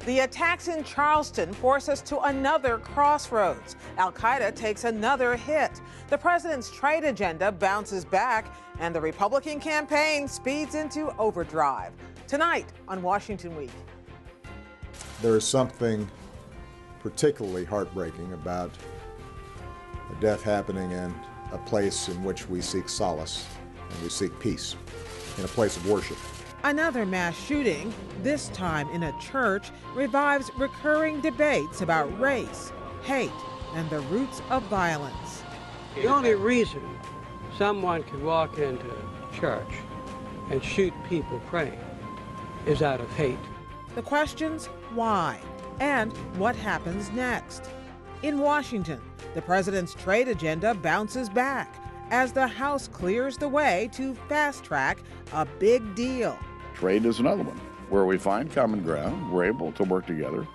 The attacks in Charleston force us to another crossroads. Al-Qaeda takes another hit. The president's trade agenda bounces back, and the Republican campaign speeds into overdrive. Tonight on Washington Week. There is something particularly heartbreaking about a death happening in a place in which we seek solace and we seek peace, in a place of worship. Another mass shooting, this time in a church, revives recurring debates about race, hate, and the roots of violence. The only reason someone could walk into church and shoot people praying is out of hate. The questions, why, and what happens next? In Washington, the president's trade agenda bounces back as the House clears the way to fast-track a big deal. Trade is another one, where we find common ground, we're able to work together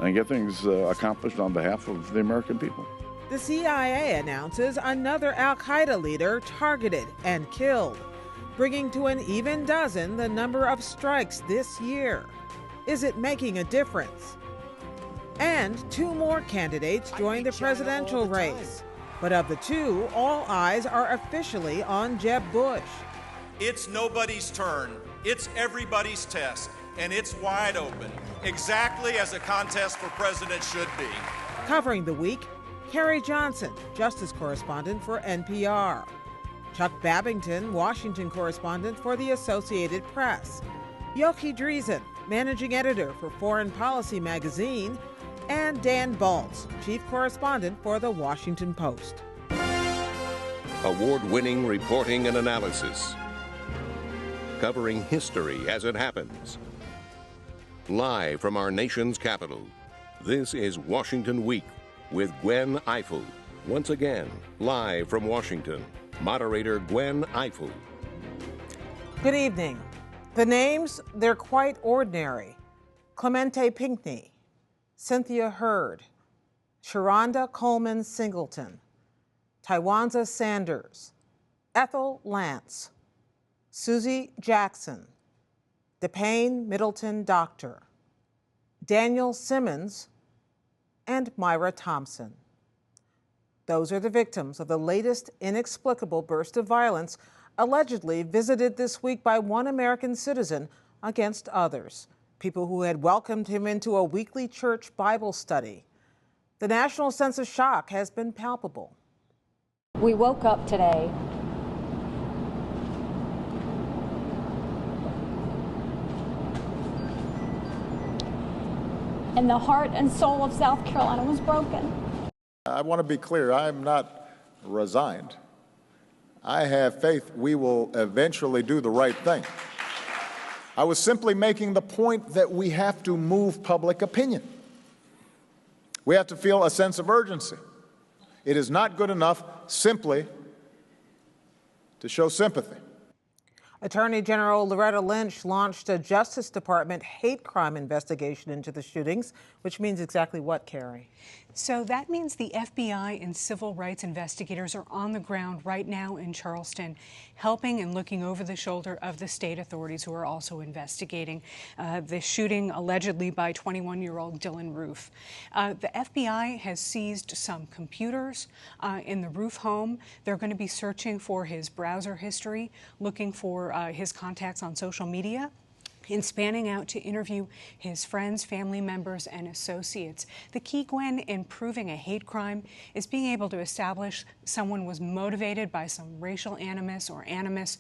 and get things accomplished on behalf of the American people. The CIA announces another Al-Qaeda leader targeted and killed, bringing to an even dozen the number of strikes this year. Is it making a difference? And two more candidates join the presidential race. But of the two, all eyes are officially on Jeb Bush. It's nobody's turn. It's everybody's test, and it's wide open, exactly as a contest for president should be. Covering the week, Carrie Johnson, justice correspondent for NPR. Chuck Babington, Washington correspondent for the Associated Press. Yochi Dreazen, managing editor for Foreign Policy magazine. And Dan Balz, chief correspondent for the Washington Post. Award-winning reporting and analysis, covering history as it happens. Live from our nation's capital, this is Washington Week with Gwen Ifill. Once again, live from Washington, moderator Gwen Ifill. Good evening. The names, they're quite ordinary. Clemente Pinckney, Cynthia Hurd, Sharonda Coleman Singleton, Tywanza Sanders, Ethel Lance, Susie Jackson, DePayne Middleton Doctor, Daniel Simmons, and MYRA Thompson. Those are the victims of the latest inexplicable burst of violence allegedly visited this week by one American citizen against others, people who had welcomed him into a weekly church Bible study. The national sense of shock has been palpable. We woke up today and the heart and soul of South Carolina was broken. I want to be clear, I am not resigned. I have faith we will eventually do the right thing. I was simply making the point that we have to move public opinion. We have to feel a sense of urgency. It is not good enough simply to show sympathy. Attorney General Loretta Lynch launched a Justice Department hate crime investigation into the shootings, which means exactly what, Carrie? So that means the FBI and civil rights investigators are on the ground right now in Charleston, helping and looking over the shoulder of the state authorities who are also investigating the shooting allegedly by 21-year-old Dylan Roof. The FBI has seized some computers in the Roof home. They're going to be searching for his browser history, looking for his contacts on social media, and spanning out to interview his friends, family members, and associates. The key, Gwen, in proving a hate crime is being able to establish someone was motivated by some racial animus or animus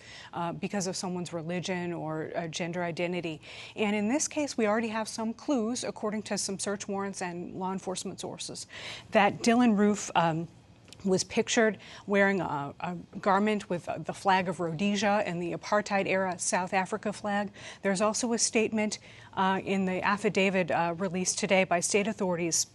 because of someone's religion or gender identity. And in this case, we already have some clues, according to some search warrants and law enforcement sources, that Dylan Roof was pictured wearing a garment with the flag of Rhodesia and the apartheid-era South Africa flag. There's also a statement in the affidavit released today by state authorities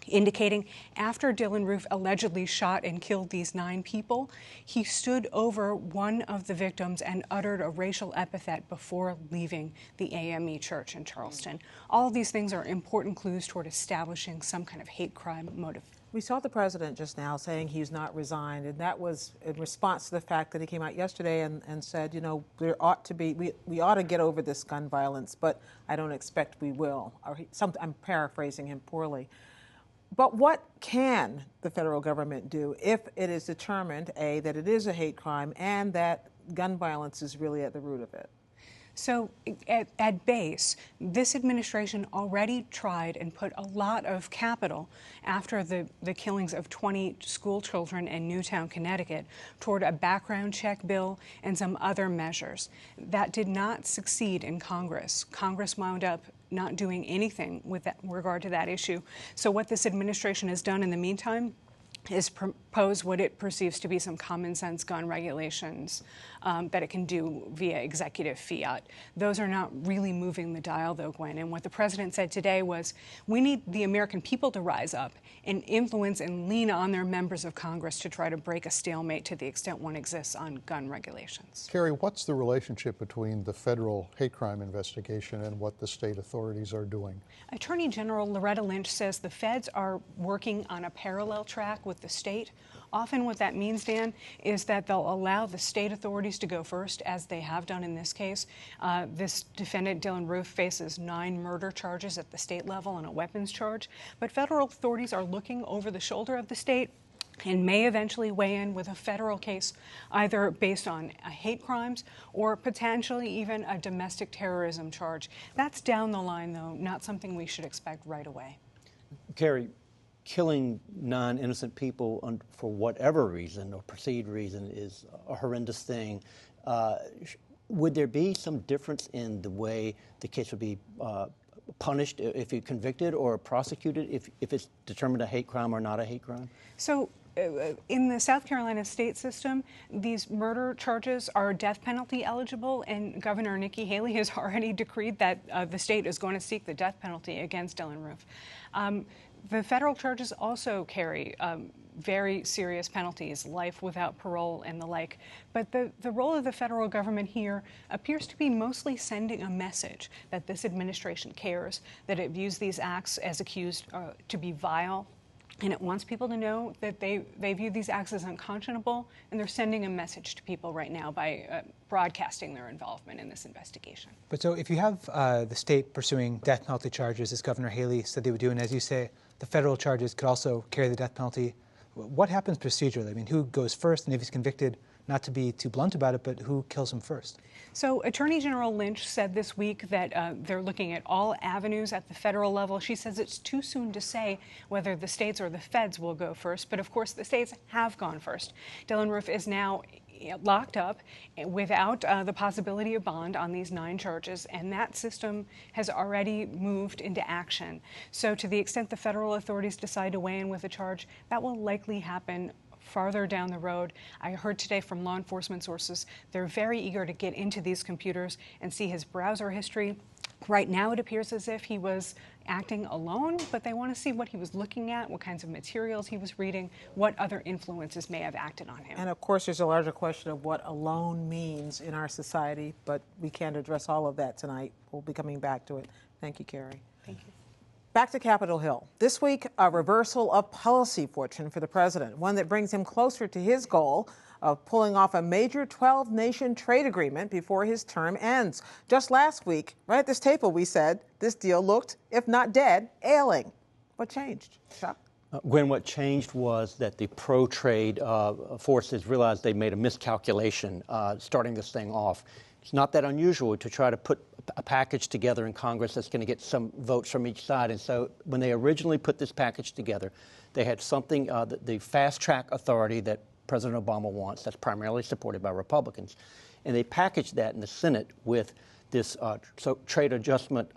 indicating after Dylan Roof allegedly shot and killed these 9 people, he stood over one of the victims and uttered a racial epithet before leaving the AME church in Charleston. All of these things are important clues toward establishing some kind of hate crime motive. We saw the president just now saying he's not resigned, and that was in response to the fact that he came out yesterday and said, you know, there ought to be, we ought to get over this gun violence, but I don't expect we will. I'm paraphrasing him poorly. But what can the federal government do if it is determined, A, that it is a hate crime and that gun violence is really at the root of it? So at base, this administration already tried and put a lot of capital after the killings of 20 school children in Newtown, Connecticut, toward a background check bill and some other measures. That did not succeed in Congress. Congress wound up not doing anything with regard to that issue. So what this administration has done in the meantime is propose what it perceives to be some common sense gun regulations that it can do via executive fiat. Those are not really moving the dial, though, Gwen. And what the president said today was, we need the American people to rise up and influence and lean on their members of Congress to try to break a stalemate to the extent one exists on gun regulations. Carrie, what's the relationship between the federal hate crime investigation and what the state authorities are doing? Attorney General Loretta Lynch says the feds are working on a parallel track with the state. Often what that means, Dan, is that they'll allow the state authorities to go first, as they have done in this case. This defendant, Dylan Roof, faces 9 murder charges at the state level and a weapons charge. But federal authorities are looking over the shoulder of the state and may eventually weigh in with a federal case, either based on hate crimes or potentially even a domestic terrorism charge. That's down the line, though, not something we should expect right away. Carrie, killing non-innocent people for whatever reason or perceived reason is a horrendous thing. Would there be some difference in the way the case would be punished if you're convicted or prosecuted if it's determined a hate crime or not a hate crime? So in the South Carolina state system, these murder charges are death penalty eligible, and Governor Nikki Haley has already decreed that the state is going to seek the death penalty against Dylan Roof. The federal charges also carry very serious penalties, life without parole and the like. But the role of the federal government here appears to be mostly sending a message that this administration cares, that it views these acts as accused to be vile, and it wants people to know that they view these acts as unconscionable, and they're sending a message to people right now by broadcasting their involvement in this investigation. But so if you have the state pursuing death penalty charges, as Governor Haley said they would do, and as you say, the federal charges could also carry the death penalty, what happens procedurally? I mean, who goes first, and if he's convicted, not to be too blunt about it, but who kills him first? So Attorney General Lynch said this week that they're looking at all avenues at the federal level. She says it's too soon to say whether the states or the feds will go first, but of course the states have gone first. Dylan Roof is now locked up without the possibility of bond on these 9 charges, and that system has already moved into action. So to the extent the federal authorities decide to weigh in with a charge, that will likely happen farther down the road. I heard today from law enforcement sources they're very eager to get into these computers and see his browser history. Right now it appears as if he was acting alone, but they want to see what he was looking at, what kinds of materials he was reading, what other influences may have acted on him. And of course there's a larger question of what alone means in our society, but we can't address all of that tonight. We'll be coming back to it. Thank you, Carrie. Thank you. Back to Capitol Hill. This week, a reversal of policy fortune for the president, one that brings him closer to his goal of pulling off a major 12-nation trade agreement before his term ends. Just last week, right at this table, we said this deal looked, if not dead, ailing. What changed? Chuck? Gwen, what changed was that the pro-trade forces realized they made a miscalculation starting this thing off. It's not that unusual to try to put a package together in Congress that's going to get some votes from each side. And so when they originally put this package together, they had something, the fast-track authority that President Obama wants, that's primarily supported by Republicans. And they packaged that in the Senate with this trade adjustment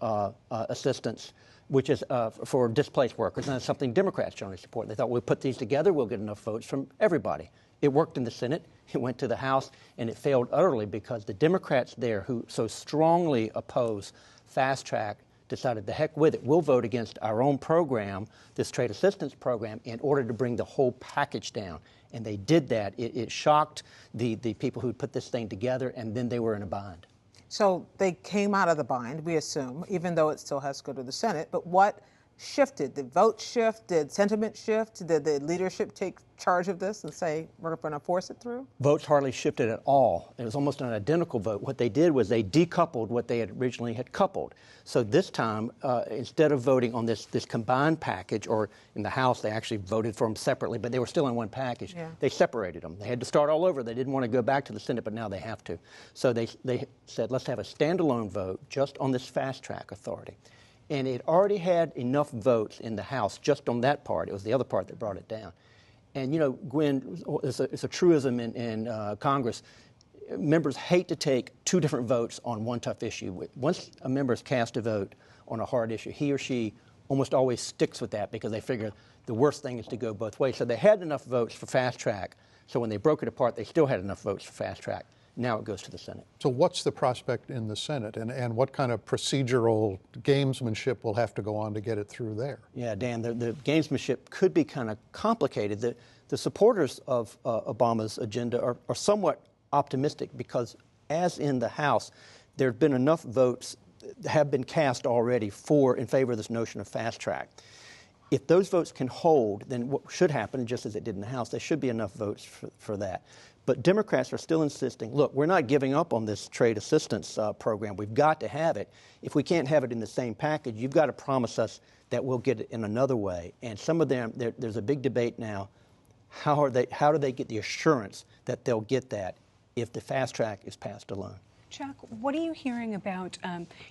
assistance, which is for displaced workers, and that's something Democrats generally support. They thought, we'll put these together, we'll get enough votes from everybody. It worked in the Senate, it went to the House, and it failed utterly because the Democrats there, who so strongly oppose fast track, decided the heck with it. We'll vote against our own program, this trade assistance program, in order to bring the whole package down. And they did that. It shocked the people who put this thing together, and then they were in a bind. So they came out of the bind, we assume, even though it still has to go to the Senate. But what shifted? Did votes shift? Did sentiment shift? Did the leadership take charge of this and say, we're going to force it through? Votes hardly shifted at all. It was almost an identical vote. What they did was they decoupled what they had originally had coupled. So this time, instead of voting on this combined package, or in the House, they actually voted for them separately, but they were still in one package. Yeah. They separated them. They had to start all over. They didn't want to go back to the Senate, but now they have to. So they said, let's have a standalone vote just on this fast-track authority. And it already had enough votes in the House just on that part. It was the other part that brought it down. And, you know, GWEN, it's a truism in Congress. Members hate to take two different votes on one tough issue. Once a member has cast a vote on a hard issue, he or she almost always sticks with that because they figure the worst thing is to go both ways. So they had enough votes for fast track. So when they broke it apart, they still had enough votes for fast track. Now it goes to the Senate. So what's the prospect in the Senate, and what kind of procedural gamesmanship will have to go on to get it through there? Yeah, Dan, the gamesmanship could be kind of complicated. The supporters of Obama's agenda are somewhat optimistic because, as in the House, there have been enough votes have been cast already in favor of this notion of fast track. If those votes can hold, then what should happen, just as it did in the House, there should be enough votes for that. But Democrats are still insisting, look, we're not giving up on this trade assistance program. We've got to have it. If we can't have it in the same package, you've got to promise us that we'll get it in another way. And some of them, there's a big debate now. How do they get the assurance that they'll get that if the fast track is passed alone? Chuck, what are you hearing about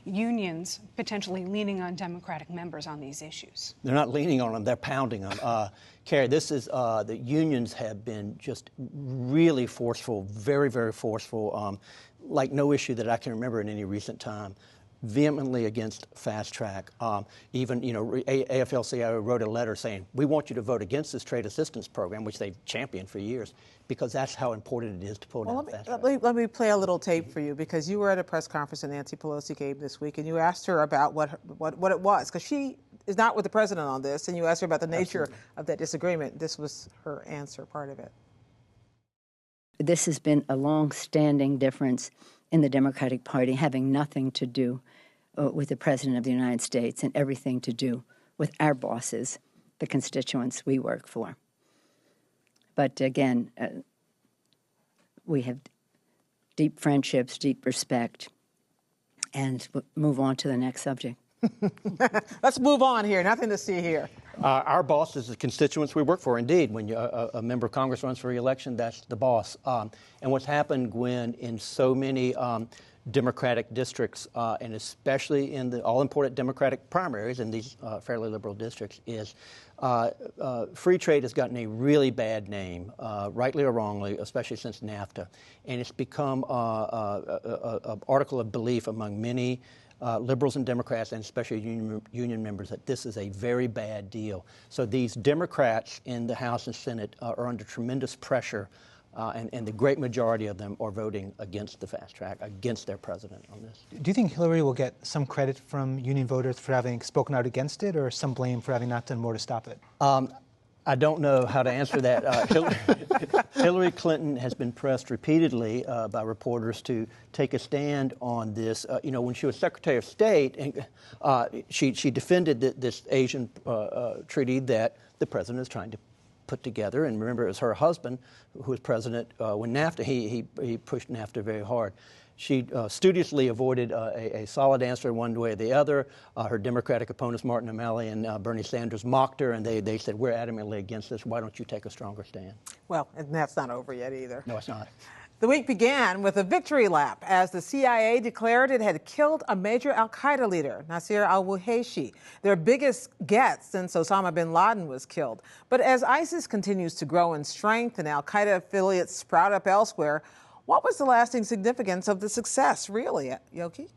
unions potentially leaning on Democratic members on these issues? They're not leaning on them, they're pounding them. Carrie, this is, the unions have been just really forceful, very, very forceful, like no issue that I can remember in any recent time, vehemently against fast track. Even, you know, AFL-CIO wrote a letter saying, we want you to vote against this trade assistance program, which they've championed for years, because that's how important it is to pull down fast track. Let me play a little tape for you, because you were at a press conference that Nancy Pelosi gave this week, and you asked her about what it was, because she is not with the president on this, and you asked her about the nature of that disagreement. This was her answer, part of it. This has been a long-standing difference in the Democratic Party, having nothing to do with the President of the United States and everything to do with our bosses, the constituents we work for. But again, we have deep friendships, deep respect, and move on to the next subject. Let's move on here. Nothing to see here. Our boss is the constituents we work for. Indeed, when a member of Congress runs for re-election, that's the boss. And what's happened, GWEN, in so many Democratic districts, and especially in the all-important Democratic primaries in these fairly liberal districts, is free trade has gotten a really bad name, rightly or wrongly, especially since NAFTA. And it's become an article of belief among many liberals and Democrats, and especially union members, that this is a very bad deal. So these Democrats in the House and Senate are under tremendous pressure, and the great majority of them are voting against the fast track, against their president on this. Do you think Hillary will get some credit from union voters for having spoken out against it, or some blame for having not done more to stop it? I don't know how to answer that. Hillary Clinton has been pressed repeatedly by reporters to take a stand on this. You know, when she was Secretary of State, and she defended this Asian treaty that the president is trying to put together. And remember, it was her husband who was president when NAFTA. He pushed NAFTA very hard. She studiously avoided a solid answer one way or the other. Her Democratic opponents, Martin O'Malley and Bernie Sanders, mocked her, and they said, we're adamantly against this. Why don't you take a stronger stand? Well, and that's not over yet either. No, it's not. The week began with a victory lap as the CIA declared it had killed a major al-Qaeda leader, Nasir al-Wuhayshi, their biggest get since Osama bin Laden was killed. But as ISIS continues to grow in strength and al-Qaeda affiliates sprout up elsewhere, what was the lasting significance of the success, really, Yochi?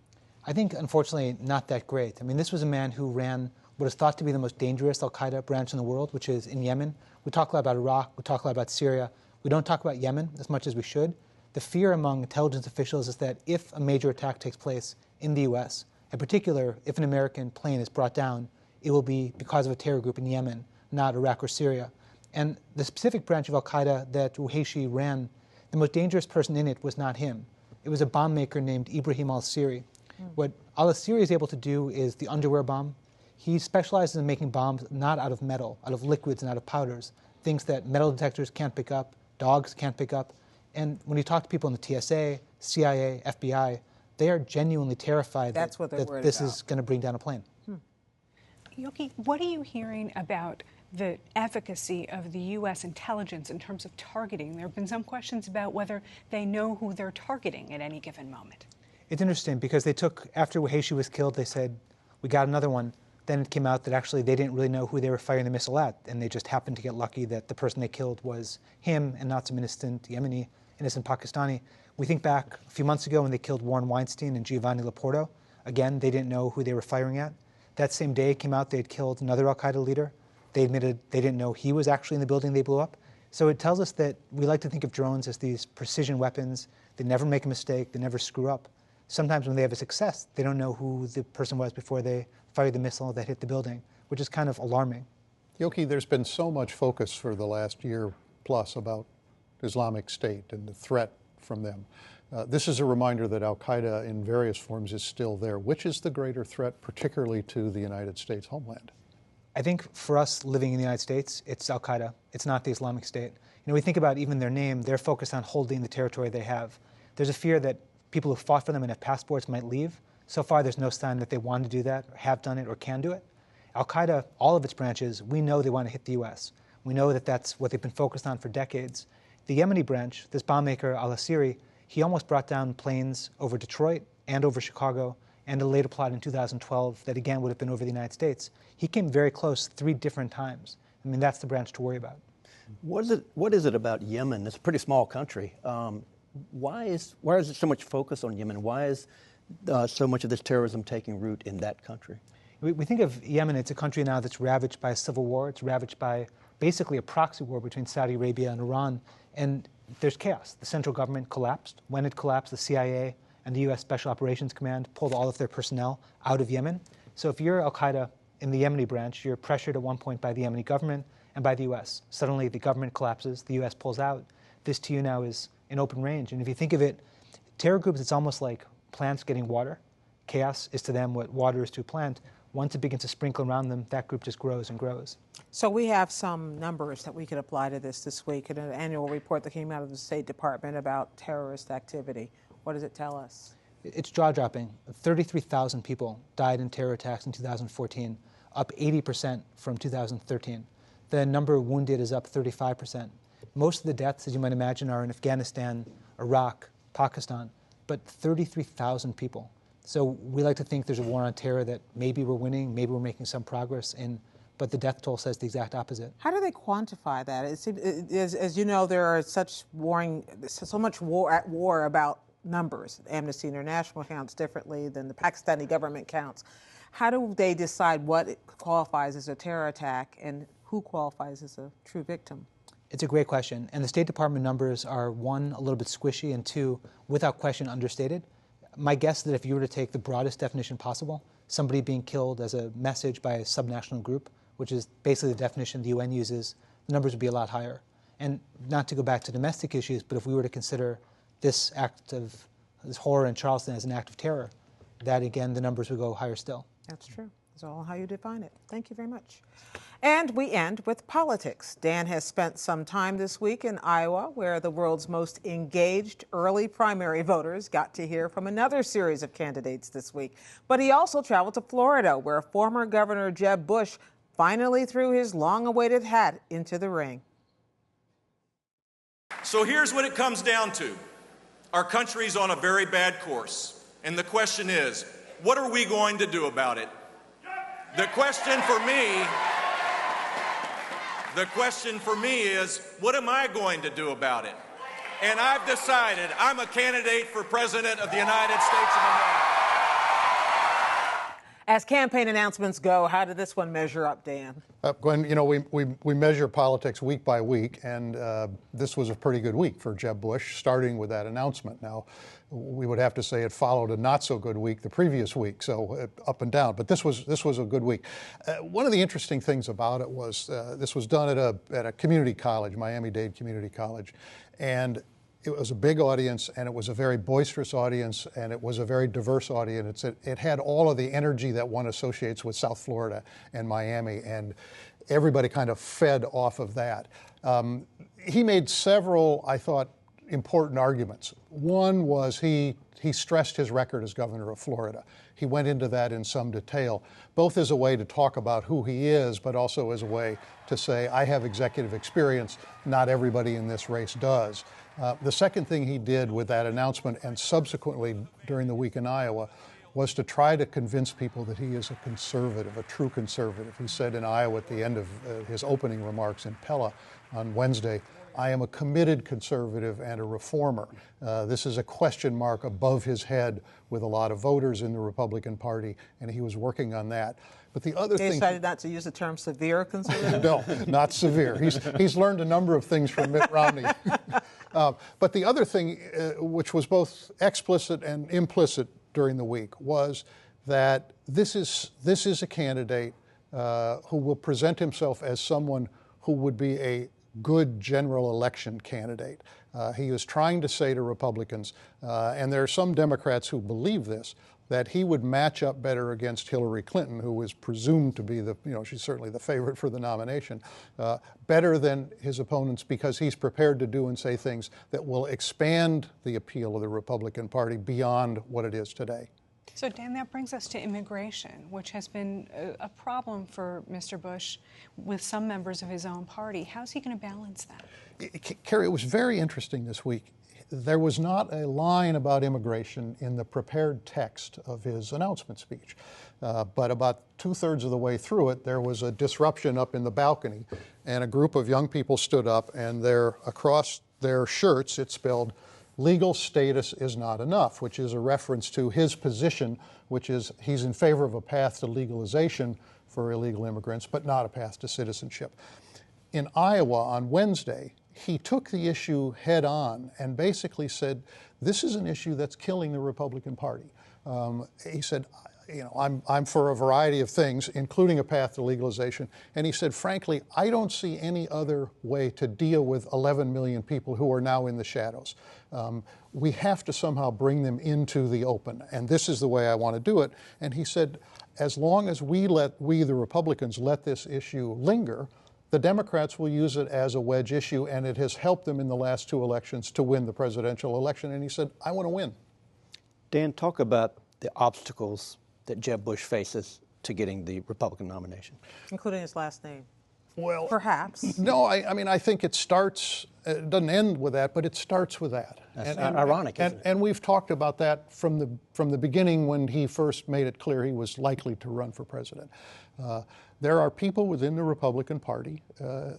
I think, unfortunately, not that great. I mean, this was a man who ran what is thought to be the most dangerous al-Qaeda branch in the world, which is in Yemen. We talk a lot about Iraq, we talk a lot about Syria. We don't talk about Yemen as much as we should. The fear among intelligence officials is that if a major attack takes place in the U.S., in particular, if an American plane is brought down, it will be because of a terror group in Yemen, not Iraq or Syria. And the specific branch of al-Qaeda that Wuhayshi ran, the most dangerous person in it was not him. It was a bomb maker named Ibrahim al-Siri. What al-Siri is able to do is the underwear bomb. He specializes in making bombs not out of metal, out of liquids and out of powders, things that metal detectors can't pick up, dogs can't pick up. And when you talk to people in the TSA, CIA, FBI, they are genuinely terrified that this is going to bring down a plane. Yochi, what are you hearing about the efficacy of the U.S. intelligence in terms of targeting? There have been some questions about whether they know who they're targeting at any given moment. It's interesting because they took, after Waheshi was killed, they said, we got another one. Then it came out that actually they didn't really know who they were firing the missile at, and they just happened to get lucky that the person they killed was him and not some innocent Yemeni, innocent Pakistani. We think back a few months ago when they killed Warren Weinstein and Giovanni Laporto. Again, they didn't know who they were firing at. That same day it came out they'd killed another al-Qaeda leader. They admitted they didn't know he was actually in the building they blew up. So it tells us that we like to think of drones as these precision weapons. They never make a mistake. They never screw up. Sometimes when they have a success, they don't know who the person was before they fired the missile that hit the building, which is kind of alarming. Yochi, there's been so much focus for the last year plus about Islamic State and the threat from them. This is a reminder that al-Qaeda in various forms is still there. Which is the greater threat, particularly to the United States homeland? I think for us living in the United States, it's al-Qaeda. It's not the Islamic State. We think about even their name, they're focused on holding the territory they have. There's a fear that people who fought for them and have passports might leave. So far, there's no sign that they want to do that, or have done it, or can do it. Al-Qaeda, all of its branches, we know they want to hit the U.S. We know that that's what they've been focused on for decades. The Yemeni branch, this bomb maker al-Asiri, he almost brought down planes over Detroit and over Chicago, and a later plot in 2012 that again would have been over the United States. He came very close 3 different times. I mean, that's the branch to worry about. What is it about Yemen? It's a pretty small country. Why is there so much focus on Yemen? Why is so much of this terrorism taking root in that country? We think of Yemen, it's a country now that's ravaged by a civil war. It's ravaged by basically a proxy war between Saudi Arabia and Iran. And there's chaos. The central government collapsed. When it collapsed, the CIA and the U.S. Special Operations Command pulled all of their personnel out of Yemen. So if you're al-Qaeda in the Yemeni branch, you're pressured at one point by the Yemeni government and by the U.S. Suddenly the government collapses, the U.S. pulls out. This to you now is in open range. And if you think of it, terror groups, it's almost like plants getting water. Chaos is to them what water is to a plant. Once it begins to sprinkle around them, that group just grows and grows. So we have some numbers that we could apply to this week in an annual report that came out of the State Department about terrorist activity. What does it tell us? It's jaw-dropping. 33,000 people died in terror attacks in 2014, up 80% from 2013. The number of wounded is up 35%. Most of the deaths, as you might imagine, are in Afghanistan, Iraq, Pakistan, but 33,000 people. So we like to think there's a war on terror that maybe we're winning, maybe we're making some progress in, but the death toll says the exact opposite. How do they quantify that? As you know, there are so much war about numbers. Amnesty International counts differently than the Pakistani government counts. How do they decide what qualifies as a terror attack and who qualifies as a true victim? It's a great question. And the State Department numbers are, 1, a little bit squishy, and 2, without question, understated. My guess is that if you were to take the broadest definition possible, somebody being killed as a message by a subnational group, which is basically the definition the UN uses, the numbers would be a lot higher. And not to go back to domestic issues, but if we were to consider this horror in Charleston as an act of terror, that again, the numbers would go higher still. That's true. It's all how you define it. Thank you very much. And we end with politics. Dan has spent some time this week in Iowa, where the world's most engaged early primary voters got to hear from another series of candidates this week. But he also traveled to Florida, where former Governor Jeb Bush finally threw his long-awaited hat into the ring. So here's what it comes down to. Our country's on a very bad course. And the question is, what are we going to do about it? The question for me is, what am I going to do about it? And I've decided I'm a candidate for President of the United States of America. As campaign announcements go, how did this one measure up, Dan? Gwen, you know, we measure politics week by week, and this was a pretty good week for Jeb Bush, starting with that announcement. Now, we would have to say it followed a not-so-good week the previous week, so up and down. But this was a good week. One of the interesting things about it was this was done at a community college, Miami-Dade Community College, and It was a big audience, and it was a very boisterous audience, and it was a very diverse audience. It had all of the energy that one associates with South Florida and Miami, and everybody kind of fed off of that. He made several, I thought, important arguments. One was he stressed his record as governor of Florida. He went into that in some detail, both as a way to talk about who he is, but also as a way to say, I have executive experience, not everybody in this race does. The second thing he did with that announcement and subsequently during the week in Iowa was to try to convince people that he is a conservative, a true conservative. He said in Iowa at the end of his opening remarks in FILLA on Wednesday, I am a committed conservative and a reformer. This is a question mark above his head with a lot of voters in the Republican Party, and he was working on that. But the other thing... He decided not to use the term severe conservative? No, not severe. He's learned a number of things from Mitt Romney. But the other thing, which was both explicit and implicit during the week, was that this is a candidate who will present himself as someone who would be a good general election candidate. He is trying to say to Republicans, and there are some Democrats who believe this, that he would match up better against Hillary Clinton, who is presumed to be she's certainly the favorite for the nomination, better than his opponents because he's prepared to do and say things that will expand the appeal of the Republican Party beyond what it is today. So, Dan, that brings us to immigration, which has been a problem for Mr. Bush with some members of his own party. How's he going to balance that? Carrie, it was very interesting this week. There was not a line about immigration in the prepared text of his announcement speech. But about 2/3 of the way through it, there was a disruption up in the balcony, and a group of young people stood up, and across their shirts it spelled, legal status is not enough, which is a reference to his position, which is he's in favor of a path to legalization for illegal immigrants, but not a path to citizenship. In Iowa on Wednesday, he took the issue head on and basically said, this is an issue that's killing the Republican Party. He said, I'm for a variety of things, including a path to legalization. And he said, frankly, I don't see any other way to deal with 11 million people who are now in the shadows. We have to somehow bring them into the open, and this is the way I want to do it. And he said, as long as we, the Republicans, let this issue linger, the Democrats will use it as a wedge issue, and it has helped them in the last 2 elections to win the presidential election. And he said, I want to win. Dan, talk about the obstacles that Jeb Bush faces to getting the Republican nomination. Including his last name. Well, perhaps. No, I mean, I think it starts, it doesn't end with that, but it starts with that. That's ironic, isn't it? And we've talked about that from the beginning when he first made it clear he was likely to run for president. There are people within the Republican Party,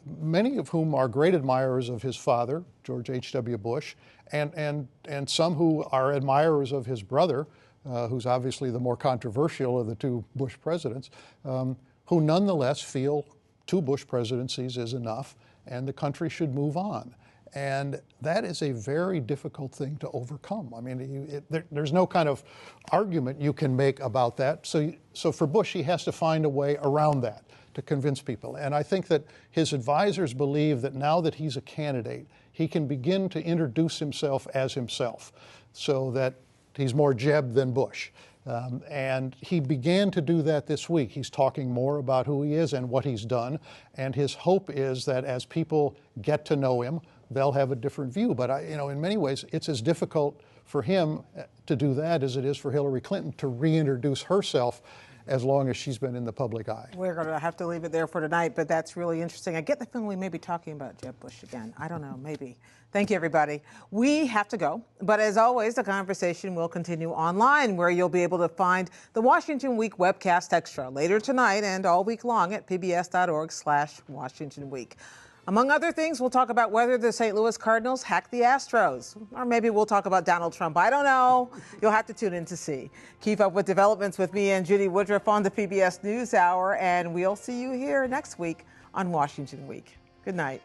many of whom are great admirers of his father, George H.W. Bush, and some who are admirers of his brother, who's obviously the more controversial of the 2 Bush presidents, who nonetheless feel 2 Bush presidencies is enough and the country should move on. And that is a very difficult thing to overcome. I mean, there's no kind of argument you can make about that. So for Bush, he has to find a way around that to convince people. And I think that his advisors believe that now that he's a candidate, he can begin to introduce himself as himself so that he's more Jeb than Bush. And he began to do that this week. He's talking more about who he is and what he's done. And his hope is that as people get to know him, they'll have a different view. But in many ways, it's as difficult for him to do that as it is for Hillary Clinton to reintroduce herself as long as she's been in the public eye. We're going to have to leave it there for tonight, but that's really interesting. I get the feeling we may be talking about Jeb Bush again. I don't know, maybe. Thank you, everybody. We have to go, but as always, the conversation will continue online, where you'll be able to find the Washington Week webcast extra later tonight and all week long at pbs.org/Washington Week. Among other things, we'll talk about whether the St. Louis Cardinals hacked the Astros. Or maybe we'll talk about Donald Trump. I don't know. You'll have to tune in to see. Keep up with developments with me and Judy Woodruff on the PBS NewsHour, and we'll see you here next week on Washington Week. Good night.